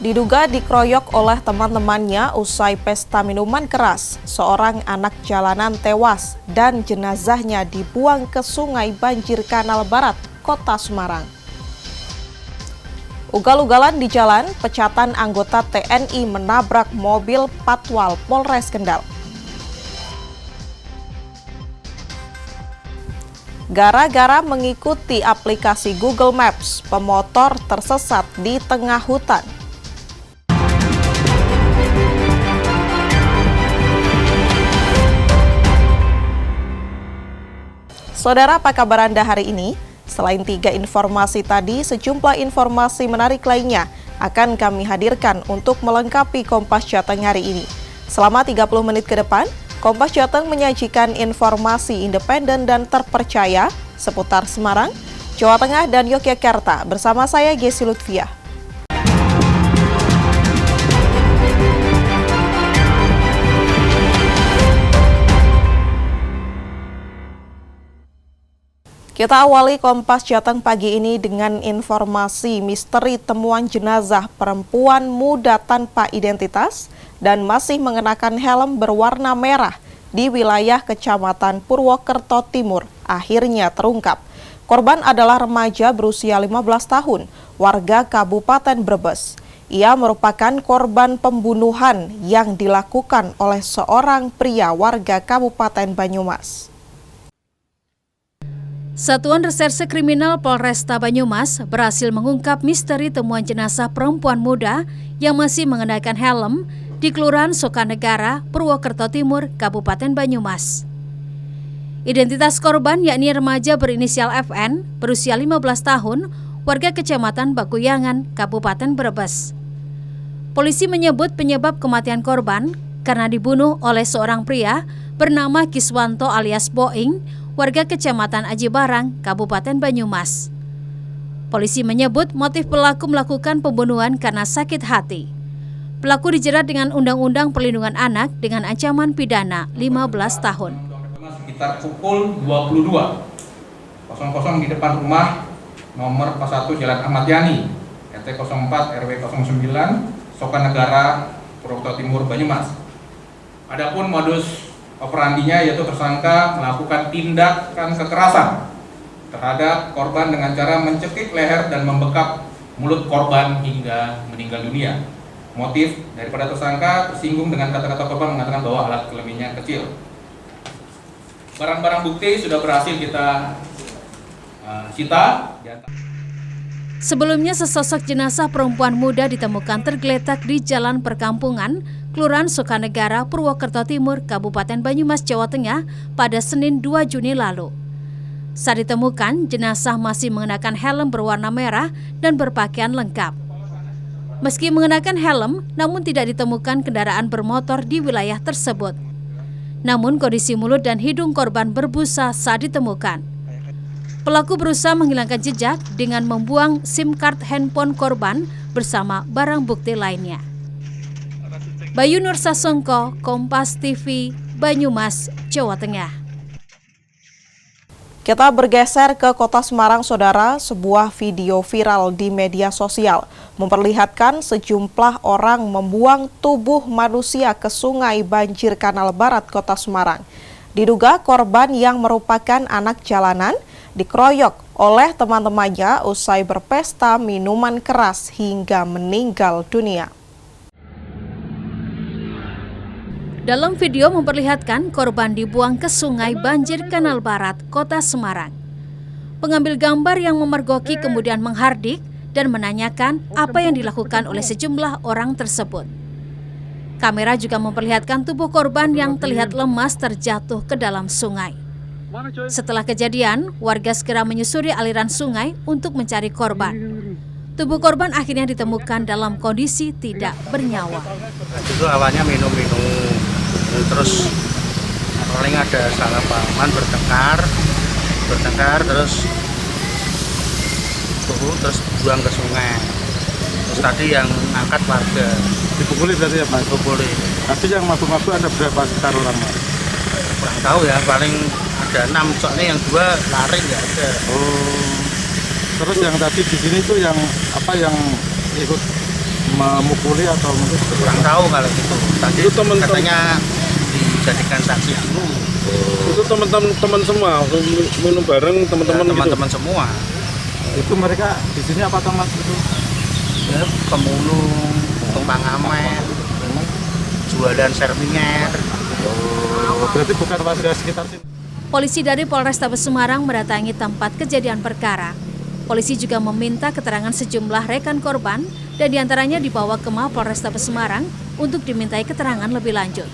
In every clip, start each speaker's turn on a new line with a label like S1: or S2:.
S1: Diduga dikeroyok oleh teman-temannya usai pesta minuman keras. Seorang anak jalanan tewas dan jenazahnya dibuang ke Sungai Banjir Kanal Barat, Kota Semarang. Ugal-ugalan di jalan, pecatan anggota TNI menabrak mobil patwal Polres Kendal. Gara-gara mengikuti aplikasi Google Maps, pemotor tersesat di tengah hutan. Saudara, apa kabar Anda hari ini? Selain 3 informasi tadi, sejumlah informasi menarik lainnya akan kami hadirkan untuk melengkapi Kompas Jateng hari ini. Selama 30 menit ke depan, Kompas Jateng menyajikan informasi independen dan terpercaya seputar Semarang, Jawa Tengah, dan Yogyakarta. Bersama saya, Gesi Lutfiah. Kita awali Kompas Jateng pagi ini dengan informasi misteri temuan jenazah perempuan muda tanpa identitas dan masih mengenakan helm berwarna merah di wilayah Kecamatan Purwokerto Timur akhirnya terungkap. Korban adalah remaja berusia 15 tahun, warga Kabupaten Brebes. Ia merupakan korban pembunuhan yang dilakukan oleh seorang pria warga Kabupaten Banyumas.
S2: Satuan Reserse Kriminal Polresta Banyumas berhasil mengungkap misteri temuan jenazah perempuan muda yang masih mengenakan helm di Kelurahan Sokanegara, Purwokerto Timur, Kabupaten Banyumas. Identitas korban yakni remaja berinisial FN, berusia 15 tahun, warga Kecamatan Bakuyangan, Kabupaten Brebes. Polisi menyebut penyebab kematian korban karena dibunuh oleh seorang pria bernama Kiswanto alias Boing, warga Kecamatan Aji Barang, Kabupaten Banyumas. Polisi menyebut motif pelaku melakukan pembunuhan karena sakit hati. Pelaku dijerat dengan Undang-Undang Perlindungan Anak dengan ancaman pidana 15 tahun.
S3: Sekitar pukul 22.00 di depan rumah nomor 41 Jalan Ahmad Yani, RT 04 RW 09, Sokanegara, Purwokerto Timur, Banyumas. Adapun modus operandinya yaitu tersangka melakukan tindakan kekerasan terhadap korban dengan cara mencekik leher dan membekap mulut korban hingga meninggal dunia. Motif daripada tersangka tersinggung dengan kata-kata korban mengatakan bahwa alat kelaminnya kecil. Barang-barang bukti sudah berhasil kita sita.
S2: Sebelumnya sesosok jenazah perempuan muda ditemukan tergeletak di Jalan Perkampungan, Kelurahan Sokanegara, Purwokerto Timur, Kabupaten Banyumas, Jawa Tengah pada Senin 2 Juni lalu. Saat ditemukan, jenazah masih mengenakan helm berwarna merah dan berpakaian lengkap. Meski mengenakan helm, namun tidak ditemukan kendaraan bermotor di wilayah tersebut. Namun kondisi mulut dan hidung korban berbusa saat ditemukan. Pelaku berusaha menghilangkan jejak dengan membuang SIM card handphone korban bersama barang bukti lainnya. Bayu Nur Sasongko, Kompas TV, Banyumas, Jawa Tengah.
S1: Kita bergeser ke Kota Semarang, Saudara. Sebuah video viral di media sosial memperlihatkan sejumlah orang membuang tubuh manusia ke Sungai Banjir Kanal Barat, Kota Semarang. Diduga korban yang merupakan anak jalanan dikeroyok oleh teman-temannya usai berpesta minuman keras hingga meninggal dunia.
S2: Dalam video memperlihatkan korban dibuang ke Sungai Banjir Kanal Barat, Kota Semarang. Pengambil gambar yang memergoki kemudian menghardik dan menanyakan apa yang dilakukan oleh sejumlah orang tersebut. Kamera juga memperlihatkan tubuh korban yang terlihat lemas terjatuh ke dalam sungai. Setelah kejadian, warga segera menyusuri aliran sungai untuk mencari korban. Tubuh korban akhirnya ditemukan dalam kondisi tidak bernyawa.
S4: Itu awalnya minum-minum, terus paling ada salah pahaman bertengkar terus buang ke sungai. Terus tadi yang angkat warga.
S5: Dipukuli berarti ya Pak?
S4: Dipukuli.
S5: Tapi yang mabuk-mabuk ada berapa sekitar orang Pak?
S4: Kurang tahu ya, paling ada 6, soalnya yang 2 lari nggak ada.
S5: Oh. Terus yang tadi di sini tuh yang apa yang ikut memukuli atau mungkin
S4: Kurang tahu kalau itu. Tadi
S5: Itu teman-teman-
S4: katanya dijadikan saksi dulu.
S5: itu teman-teman semua minum bareng teman-teman gitu.
S4: Teman-teman semua.
S5: Itu mereka di sini apa toh Mas itu?
S4: Ya, pemulung, tumpang ngamen, jualan serpinger.
S5: Oh, berarti bukan warga sekitar sini.
S2: Polisi dari Polrestabes Semarang mendatangi tempat kejadian perkara. Polisi juga meminta keterangan sejumlah rekan korban dan diantaranya dibawa ke Mapolrestabes Semarang untuk dimintai keterangan lebih lanjut.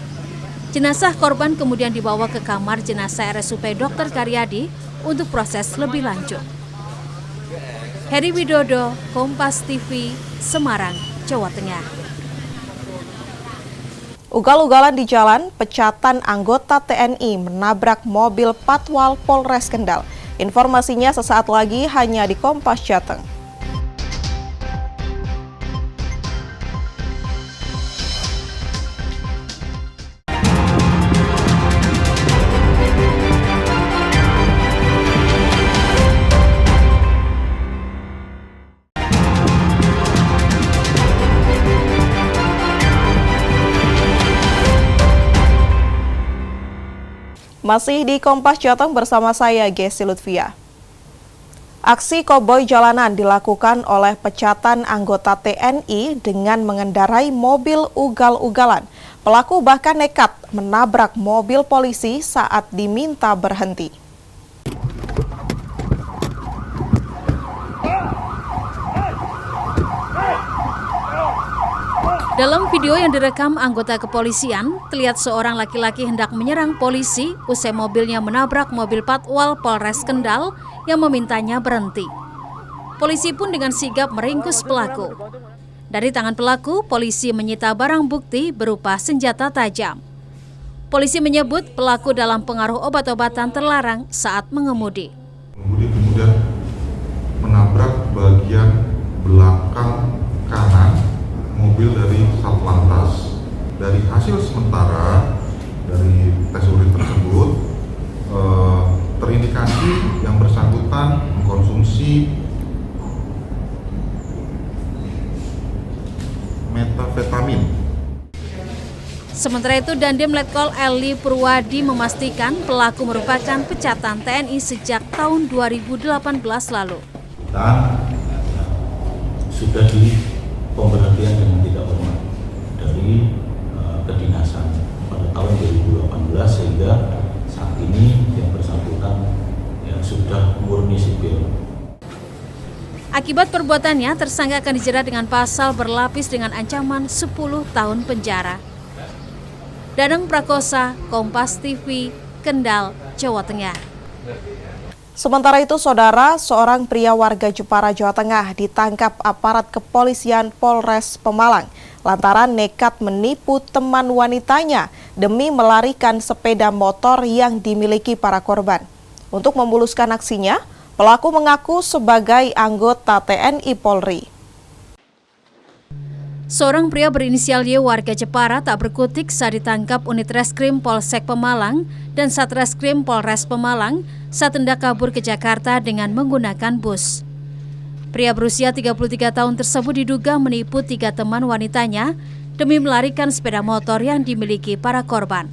S2: Jenazah korban kemudian dibawa ke kamar jenazah RSUP Dr. Karyadi untuk proses lebih lanjut. Heri Widodo, Kompas TV, Semarang, Jawa Tengah.
S1: Ugal-ugalan di jalan, pecatan anggota TNI menabrak mobil patwal Polres Kendal. Informasinya sesaat lagi hanya di Kompas Jateng. Masih di Kompas Jateng bersama saya, Gesi Lutfia. Aksi koboi jalanan dilakukan oleh pecatan anggota TNI dengan mengendarai mobil ugal-ugalan. Pelaku bahkan nekat menabrak mobil polisi saat diminta berhenti.
S2: Dalam video yang direkam anggota kepolisian, terlihat seorang laki-laki hendak menyerang polisi usai mobilnya menabrak mobil patwal Polres Kendal yang memintanya berhenti. Polisi pun dengan sigap meringkus pelaku. Dari tangan pelaku, polisi menyita barang bukti berupa senjata tajam. Polisi menyebut pelaku dalam pengaruh obat-obatan terlarang saat mengemudi.
S6: Pengemudi kemudian menabrak bagian belakang kanan mobil dari Satlantas. Dari hasil sementara dari tes urin tersebut terindikasi yang bersangkutan mengkonsumsi metafetamin.
S2: Sementara itu, Dandim Letkol Eli Purwadi memastikan pelaku merupakan pecatan TNI sejak tahun 2018 lalu.
S7: Dan sudah di pemberhentian dengan tidak hormat dari kedinasan pada tahun 2018 sehingga saat ini yang bersangkutan yang sudah murni sipil.
S2: Akibat perbuatannya, tersangka akan dijerat dengan pasal berlapis dengan ancaman 10 tahun penjara. Danang Prakosa, Kompas TV, Kendal, Jawa Tengah.
S1: Sementara itu, saudara, seorang pria warga Jepara, Jawa Tengah ditangkap aparat kepolisian Polres Pemalang lantaran nekat menipu teman wanitanya demi melarikan sepeda motor yang dimiliki para korban. Untuk memuluskan aksinya, pelaku mengaku sebagai anggota TNI Polri.
S2: Seorang pria berinisial Y warga Jepara tak berkutik saat ditangkap unit reskrim Polsek Pemalang dan Satreskrim Polres Pemalang saat hendak kabur ke Jakarta dengan menggunakan bus. Pria berusia 33 tahun tersebut diduga menipu 3 teman wanitanya demi melarikan sepeda motor yang dimiliki para korban.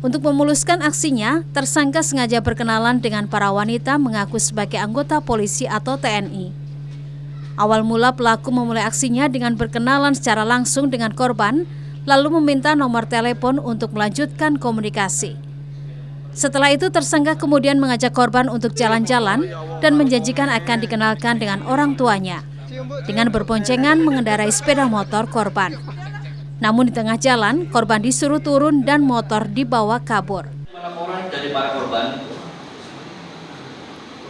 S2: Untuk memuluskan aksinya, tersangka sengaja berkenalan dengan para wanita mengaku sebagai anggota polisi atau TNI. Awal mula pelaku memulai aksinya dengan berkenalan secara langsung dengan korban, lalu meminta nomor telepon untuk melanjutkan komunikasi. Setelah itu, tersangka kemudian mengajak korban untuk jalan-jalan dan menjanjikan akan dikenalkan dengan orang tuanya, dengan berboncengan mengendarai sepeda motor korban. Namun di tengah jalan, korban disuruh turun dan motor dibawa kabur.
S8: Laporan dari para korban,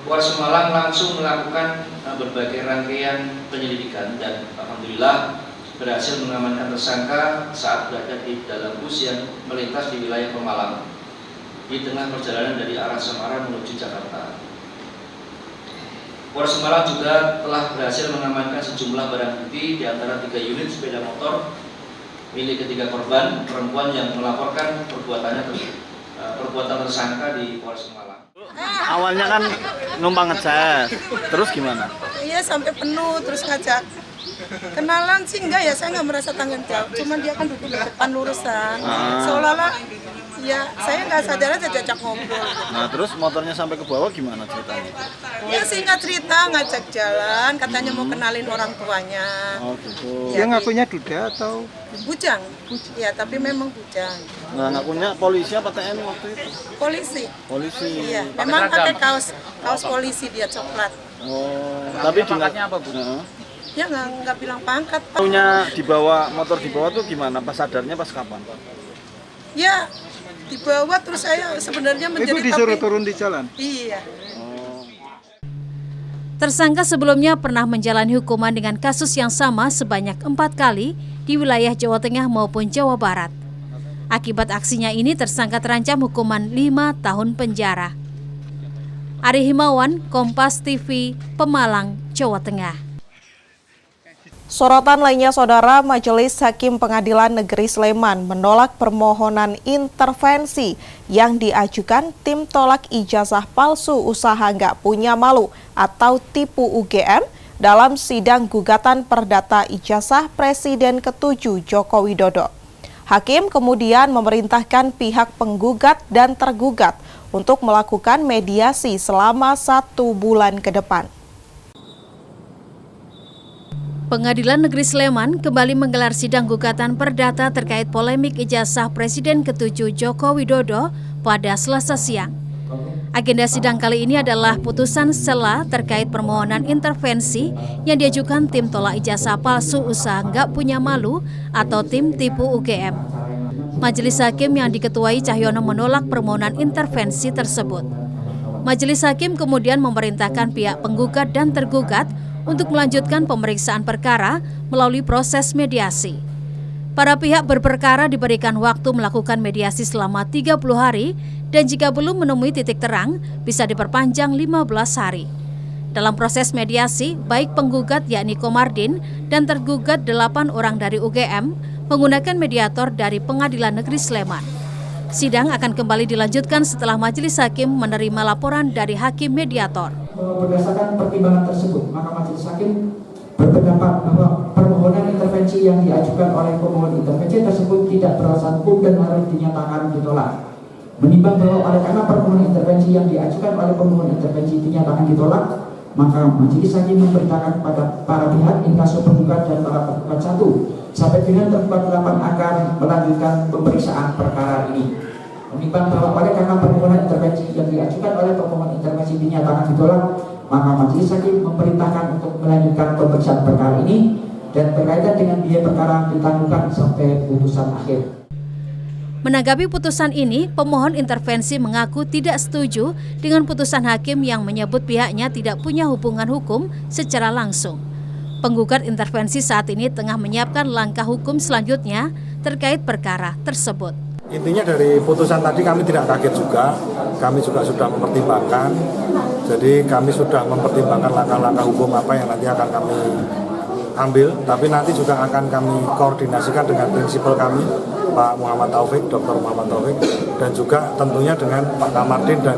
S8: Polres Pemalang langsung melakukan berbagai rangkaian penyelidikan dan alhamdulillah berhasil mengamankan tersangka saat berada di dalam bus yang melintas di wilayah Pemalang di tengah perjalanan dari arah Semarang menuju Jakarta. Polres Pemalang juga telah berhasil mengamankan sejumlah barang bukti di antara 3 unit sepeda motor milik ketiga korban perempuan yang melaporkan perbuatan tersangka di Polres Pemalang.
S4: Awalnya kan numpang ngecas, terus gimana?
S9: Iya sampai penuh terus ngajak Kenalan sih enggak ya, saya nggak merasa tanggung jawab. Cuman dia kan duduk di depan lurusan. Seolah-olah ya saya nggak sadar aja diajak ngobrol.
S10: Nah terus motornya sampai ke bawah gimana ceritanya?
S9: Ya singkat cerita ngajak jalan, katanya mau kenalin orang tuanya.
S10: Oh gitu.
S9: Ya,
S10: Dia ngakunya duda atau?
S9: Bujang. Ya tapi memang bujang.
S10: Nah ngakunya polisi apa TNI waktu itu?
S9: Polisi.
S10: Polisi.
S9: Iya, memang pakai kaos polisi dia coklat.
S10: Oh, tapi pangkatnya apa Bu?
S9: Ya nggak bilang pangkat.
S10: Punya dibawa motor dibawa tuh gimana? Pas sadarnya pas kapan?
S9: Ya dibawa terus saya sebenarnya menjadi
S10: Itu disuruh turun di jalan?
S9: Iya.
S2: Tersangka sebelumnya pernah menjalani hukuman dengan kasus yang sama sebanyak 4 kali di wilayah Jawa Tengah maupun Jawa Barat. Akibat aksinya ini tersangka terancam hukuman 5 tahun penjara. Ari Himawan, Kompas TV, Pemalang, Jawa Tengah.
S1: Sorotan lainnya, Saudara, Majelis Hakim Pengadilan Negeri Sleman menolak permohonan intervensi yang diajukan tim tolak ijazah palsu usaha nggak punya malu atau tipu UGM dalam sidang gugatan perdata ijazah Presiden ke-7 Joko Widodo. Hakim kemudian memerintahkan pihak penggugat dan tergugat untuk melakukan mediasi selama 1 bulan ke depan.
S2: Pengadilan Negeri Sleman kembali menggelar sidang gugatan perdata terkait polemik ijazah Presiden ke-7 Joko Widodo pada Selasa siang. Agenda sidang kali ini adalah putusan sela terkait permohonan intervensi yang diajukan tim tolak ijazah palsu usaha nggak punya malu atau tim tipu UGM. Majelis Hakim yang diketuai Cahyono menolak permohonan intervensi tersebut. Majelis Hakim kemudian memerintahkan pihak penggugat dan tergugat untuk melanjutkan pemeriksaan perkara melalui proses mediasi. Para pihak berperkara diberikan waktu melakukan mediasi selama 30 hari dan jika belum menemui titik terang, bisa diperpanjang 15 hari. Dalam proses mediasi, baik penggugat yakni Komardin dan tergugat 8 orang dari UGM menggunakan mediator dari Pengadilan Negeri Sleman. Sidang akan kembali dilanjutkan setelah Majelis Hakim menerima laporan dari Hakim Mediator.
S11: Berdasarkan pertimbangan tersebut, maka Majelis Hakim berpendapat bahwa permohonan intervensi yang diajukan oleh pemohon intervensi tersebut tidak beralasan hukum dan harus dinyatakan ditolak. Menimbang bahwa oleh karena permohonan intervensi yang diajukan oleh pemohon intervensi dinyatakan ditolak, maka Majelis Hakim memerintahkan kepada para pihak inkasu penggugat dan para penggugat 1 sampai dengan tergugat 8 akan melanjutkan pemeriksaan perkara ini. Menimbang bahwa oleh karena permohonan intervensi yang diajukan oleh pemohon intervensi dinyatakan ditolak, maka Majelis Hakim memerintahkan untuk melanjutkan pemeriksaan perkara ini dan berkaitan dengan biaya perkara ditangguhkan sampai putusan akhir.
S2: Menanggapi putusan ini, pemohon intervensi mengaku tidak setuju dengan putusan hakim yang menyebut pihaknya tidak punya hubungan hukum secara langsung. Penggugat intervensi saat ini tengah menyiapkan langkah hukum selanjutnya terkait perkara tersebut.
S12: Intinya dari putusan tadi kami tidak kaget juga, kami juga sudah mempertimbangkan, jadi kami sudah mempertimbangkan langkah-langkah hukum apa yang nanti akan kami ambil, tapi nanti juga akan kami koordinasikan dengan prinsipal kami, Pak Muhammad Taufik, Dr. Muhammad Taufik, dan juga tentunya dengan Pak Kamardin dan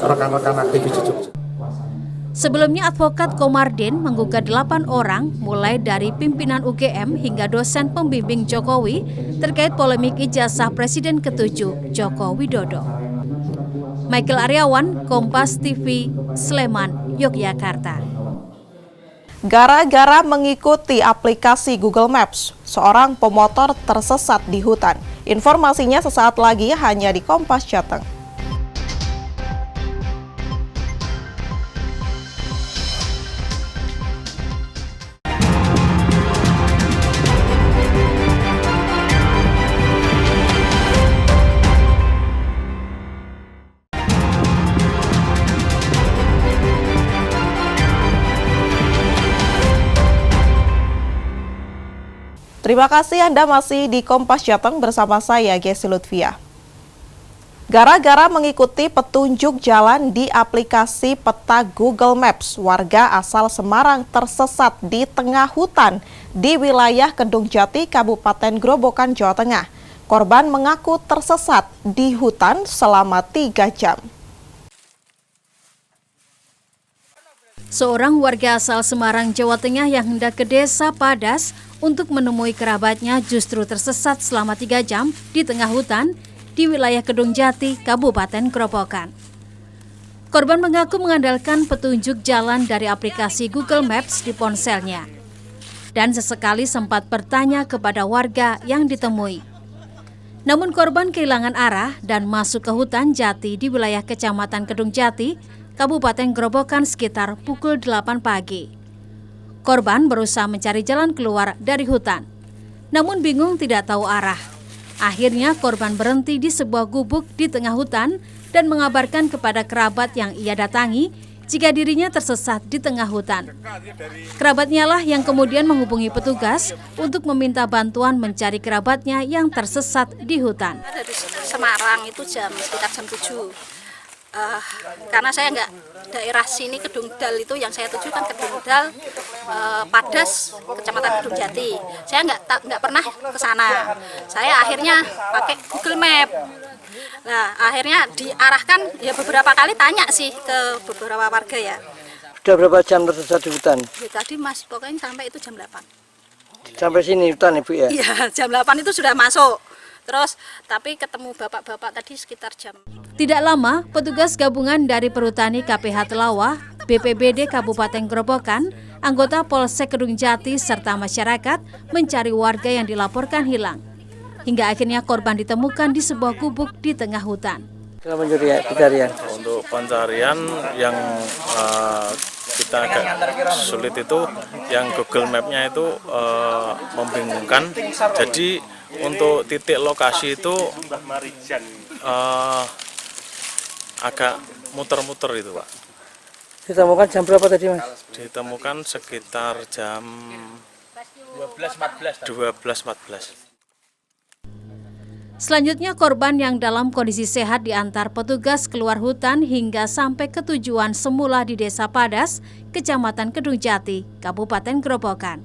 S12: rekan-rekan aktivis di Jogja.
S2: Sebelumnya advokat Komardin menggugat 8 orang mulai dari pimpinan UGM hingga dosen pembimbing Jokowi terkait polemik ijazah Presiden ke-7 Joko Widodo. Michael Aryawan, Kompas TV, Sleman, Yogyakarta.
S1: Gara-gara mengikuti aplikasi Google Maps, seorang pemotor tersesat di hutan. Informasinya sesaat lagi hanya di Kompas Jateng. Terima kasih Anda masih di Kompas Jateng bersama saya, Gesi Lutfia. Gara-gara mengikuti petunjuk jalan di aplikasi peta Google Maps, warga asal Semarang tersesat di tengah hutan di wilayah Kedung Jati, Kabupaten Grobogan, Jawa Tengah. Korban mengaku tersesat di hutan selama 3 jam.
S2: Seorang warga asal Semarang, Jawa Tengah yang hendak ke Desa Padas untuk menemui kerabatnya justru tersesat selama 3 jam di tengah hutan di wilayah Kedung Jati, Kabupaten Grobogan. Korban mengaku mengandalkan petunjuk jalan dari aplikasi Google Maps di ponselnya dan sesekali sempat bertanya kepada warga yang ditemui. Namun korban kehilangan arah dan masuk ke hutan jati di wilayah Kecamatan Kedung Jati, Kabupaten Grobogan sekitar pukul 8 pagi. Korban berusaha mencari jalan keluar dari hutan, namun bingung tidak tahu arah. Akhirnya korban berhenti di sebuah gubuk di tengah hutan dan mengabarkan kepada kerabat yang ia datangi jika dirinya tersesat di tengah hutan. Kerabatnya lah yang kemudian menghubungi petugas untuk meminta bantuan mencari kerabatnya yang tersesat di hutan.
S13: Dari Semarang itu sekitar jam 7. Karena saya nggak daerah sini Kedung Dal itu yang saya tuju kan Kedung Dal, Padas, Kecamatan Kedung Jati. Saya nggak pernah ke sana. Saya akhirnya pakai Google Map. Nah, akhirnya diarahkan ya beberapa kali tanya sih ke beberapa warga ya.
S14: Sudah berapa jam tersesat di hutan?
S13: Ya, tadi Mas pokoknya sampai itu jam 8.
S14: Sampai sini hutan Ibu ya?
S13: Iya, jam 8 itu sudah masuk. Terus, tapi ketemu bapak-bapak tadi sekitar jam.
S2: Tidak lama, petugas gabungan dari Perhutani KPH Telawah, BPBD Kabupaten Grobogan, anggota Polsek Kedung Jati, serta masyarakat mencari warga yang dilaporkan hilang. Hingga akhirnya korban ditemukan di sebuah gubuk di tengah hutan.
S14: Pencarian.
S5: Untuk pencarian yang kita agak sulit itu, yang Google Map-nya itu membingungkan. Jadi untuk titik lokasi itu agak muter-muter itu, Pak.
S14: Ditemukan jam berapa tadi, Mas?
S5: Ditemukan sekitar jam 12.14.
S2: Selanjutnya korban yang dalam kondisi sehat diantar petugas keluar hutan hingga sampai ke tujuan semula di Desa Padas, Kecamatan Kedung Jati, Kabupaten Grobogan.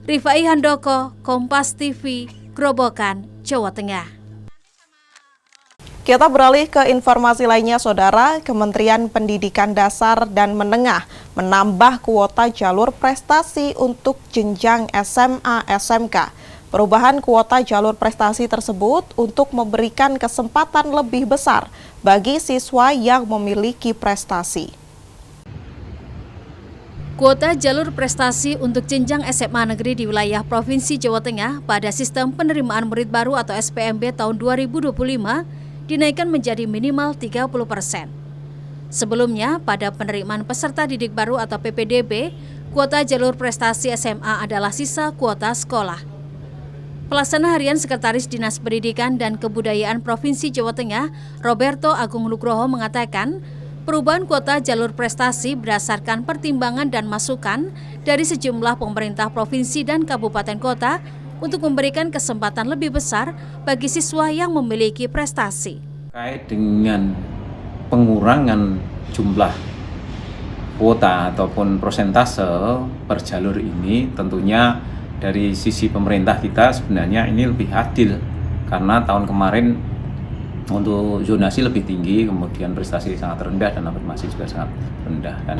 S2: Rifai Handoko, Kompas TV, Grobogan, Jawa Tengah.
S1: Kita beralih ke informasi lainnya, Saudara. Kementerian Pendidikan Dasar dan Menengah menambah kuota jalur prestasi untuk jenjang SMA SMK. Perubahan kuota jalur prestasi tersebut untuk memberikan kesempatan lebih besar bagi siswa yang memiliki prestasi.
S2: Kuota jalur prestasi untuk jenjang SMA negeri di wilayah Provinsi Jawa Tengah pada sistem penerimaan murid baru atau SPMB tahun 2025 dinaikkan menjadi minimal 30%. Sebelumnya, pada penerimaan peserta didik baru atau PPDB, kuota jalur prestasi SMA adalah sisa kuota sekolah. Pelaksana Harian Sekretaris Dinas Pendidikan dan Kebudayaan Provinsi Jawa Tengah, Roberto Agung Nugroho mengatakan, perubahan kuota jalur prestasi berdasarkan pertimbangan dan masukan dari sejumlah pemerintah provinsi dan kabupaten kota untuk memberikan kesempatan lebih besar bagi siswa yang memiliki prestasi.
S15: Terkait dengan pengurangan jumlah kuota ataupun persentase per jalur ini, tentunya dari sisi pemerintah kita sebenarnya ini lebih adil, karena tahun kemarin untuk zonasi lebih tinggi, kemudian prestasi sangat rendah dan afirmasi juga sangat rendah. Dan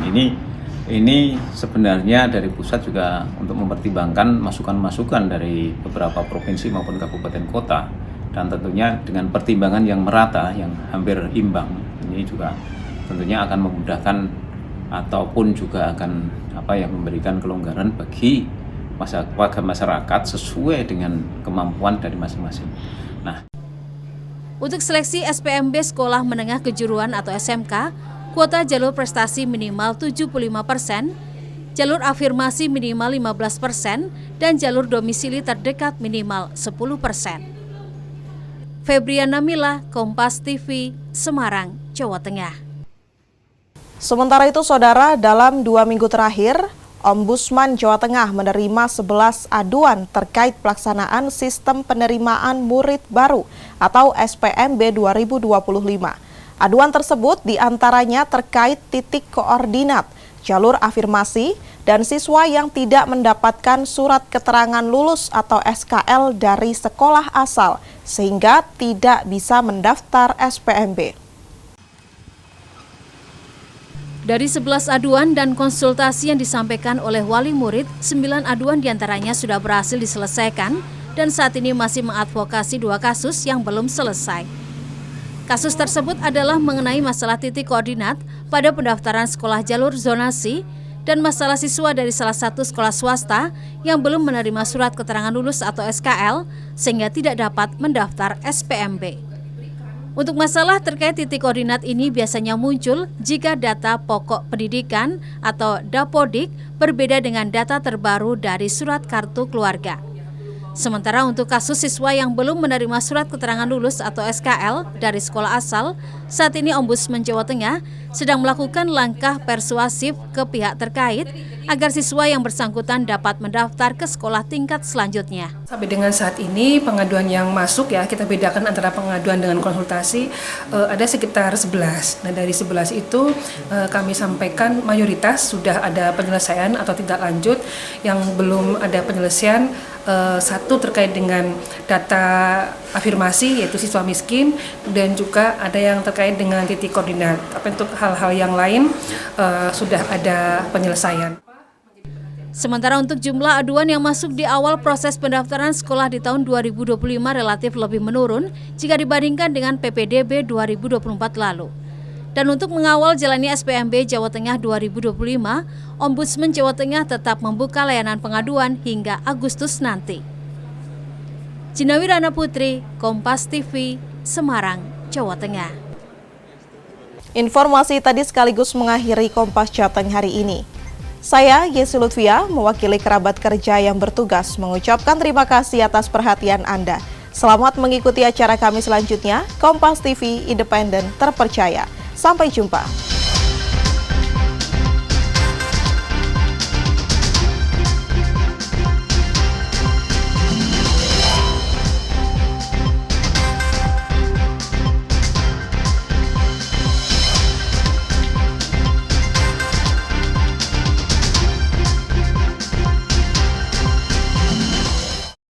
S15: ini sebenarnya dari pusat juga untuk mempertimbangkan masukan-masukan dari beberapa provinsi maupun kabupaten kota, dan tentunya dengan pertimbangan yang merata, yang hampir imbang, ini juga tentunya akan memudahkan ataupun juga akan memberikan kelonggaran bagi warga masyarakat sesuai dengan kemampuan dari masing-masing. Nah,
S2: untuk seleksi SPMB Sekolah Menengah Kejuruan atau SMK, kuota jalur prestasi minimal 75%, jalur afirmasi minimal 15%, dan jalur domisili terdekat minimal 10%. Febriana Mila, Kompas TV, Semarang, Jawa Tengah.
S1: Sementara itu, Saudara, dalam 2 minggu terakhir, Ombudsman Jawa Tengah menerima 11 aduan terkait pelaksanaan sistem penerimaan murid baru atau SPMB 2025. Aduan tersebut diantaranya terkait titik koordinat, jalur afirmasi, dan siswa yang tidak mendapatkan surat keterangan lulus atau SKL dari sekolah asal sehingga tidak bisa mendaftar SPMB.
S2: Dari 11 aduan dan konsultasi yang disampaikan oleh wali murid, 9 aduan diantaranya sudah berhasil diselesaikan dan saat ini masih mengadvokasi 2 kasus yang belum selesai. Kasus tersebut adalah mengenai masalah titik koordinat pada pendaftaran sekolah jalur zonasi dan masalah siswa dari salah satu sekolah swasta yang belum menerima surat keterangan lulus atau SKL sehingga tidak dapat mendaftar SPMB. Untuk masalah terkait titik koordinat ini biasanya muncul jika data pokok pendidikan atau Dapodik berbeda dengan data terbaru dari surat kartu keluarga. Sementara untuk kasus siswa yang belum menerima surat keterangan lulus atau SKL dari sekolah asal, saat ini Ombudsman Jawa Tengah sedang melakukan langkah persuasif ke pihak terkait agar siswa yang bersangkutan dapat mendaftar ke sekolah tingkat selanjutnya.
S16: Sampai dengan saat ini pengaduan yang masuk ya, kita bedakan antara pengaduan dengan konsultasi, ada sekitar 11. Nah dari 11 itu kami sampaikan mayoritas sudah ada penyelesaian atau tindak lanjut. Yang belum ada penyelesaian, satu terkait dengan data afirmasi yaitu siswa miskin, dan juga ada yang terkait dengan titik koordinat. Tapi untuk hal-hal yang lain sudah ada penyelesaian.
S2: Sementara untuk jumlah aduan yang masuk di awal proses pendaftaran sekolah di tahun 2025 relatif lebih menurun jika dibandingkan dengan PPDB 2024 lalu. Dan untuk mengawal jalannya SPMB Jawa Tengah 2025, Ombudsman Jawa Tengah tetap membuka layanan pengaduan hingga Agustus nanti. Jinawi Rana Putri, Kompas TV, Semarang, Jawa Tengah.
S1: Informasi tadi sekaligus mengakhiri Kompas Jateng hari ini. Saya, Yesi Lutfia, mewakili kerabat kerja yang bertugas mengucapkan terima kasih atas perhatian Anda. Selamat mengikuti acara kami selanjutnya, Kompas TV, independen, terpercaya. Sampai jumpa.